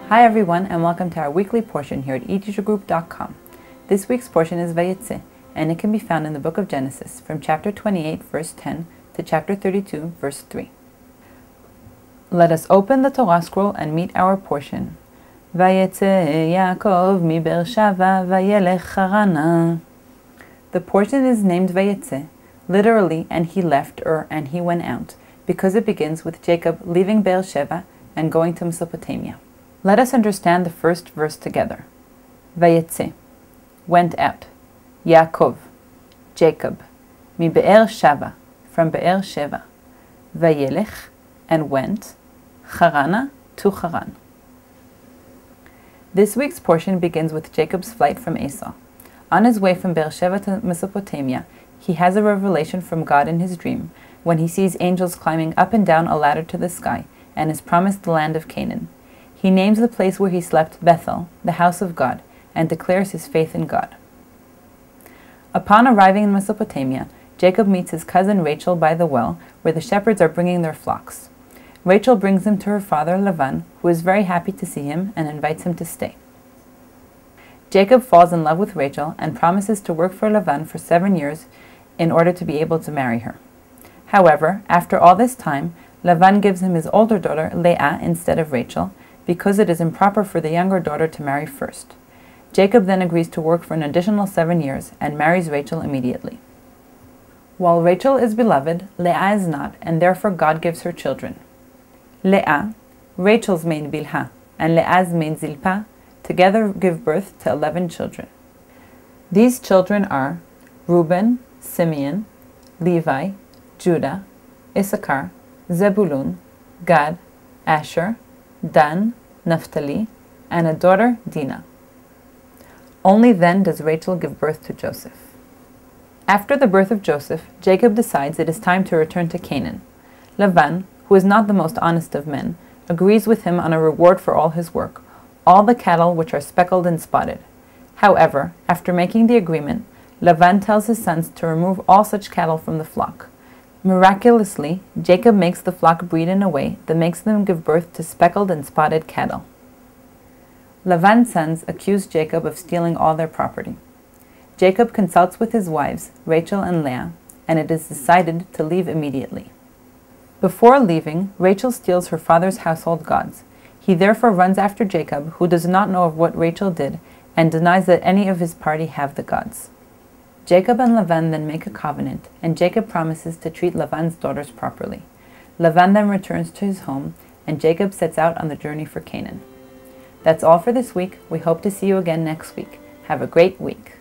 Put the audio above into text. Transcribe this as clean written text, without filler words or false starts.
Hi everyone, and welcome to our weekly portion here at eteachergroup.com. This week's portion is VaYetzeh, and it can be found in the book of Genesis from chapter 28 verse 10 to chapter 32 verse 3. Let us open the Torah scroll and meet our portion. VaYetzeh Yaakov mi Beersheva vayelech Harana. The portion is named VaYetzeh, literally, and he left, or and he went out, because it begins with Jacob leaving Beersheva and going to Mesopotamia. Let us understand the first verse together. VaYetzeh, went out. Yaakov, Jacob, mi Beersheva, from Beersheva. Vayelech, and went. Harana, to Haran. This week's portion begins with Jacob's flight from Esau. On his way from Beersheva to Mesopotamia, he has a revelation from God in his dream when he sees angels climbing up and down a ladder to the sky and is promised the land of Canaan. He names the place where he slept Bethel, the house of God, and declares his faith in God. Upon arriving in Mesopotamia, Jacob meets his cousin Rachel by the well, where the shepherds are bringing their flocks. Rachel brings him to her father Lavan, who is very happy to see him and invites him to stay. Jacob falls in love with Rachel and promises to work for Lavan for 7 years in order to be able to marry her. However, after all this time, Lavan gives him his older daughter Leah instead of Rachel, because it is improper for the younger daughter to marry first. Jacob then agrees to work for an additional 7 years and marries Rachel immediately. While Rachel is beloved, Leah is not, and therefore God gives her children. Leah, Rachel's maid Bilhah, and Leah's maid Zilpah together give birth to 11 children. These children are Reuben, Simeon, Levi, Judah, Issachar, Zebulun, Gad, Asher, Dan, Naphtali, and a daughter, Dinah. Only then does Rachel give birth to Joseph. After the birth of Joseph, Jacob decides it is time to return to Canaan. Lavan, who is not the most honest of men, agrees with him on a reward for all his work, all the cattle which are speckled and spotted. However, after making the agreement, Lavan tells his sons to remove all such cattle from the flock. Miraculously, Jacob makes the flock breed in a way that makes them give birth to speckled and spotted cattle. Lavan's sons accuse Jacob of stealing all their property. Jacob consults with his wives, Rachel and Leah, and it is decided to leave immediately. Before leaving, Rachel steals her father's household gods. He therefore runs after Jacob, who does not know of what Rachel did, and denies that any of his party have the gods. Jacob and Lavan then make a covenant, and Jacob promises to treat Lavan's daughters properly. Lavan then returns to his home, and Jacob sets out on the journey for Canaan. That's all for this week. We hope to see you again next week. Have a great week.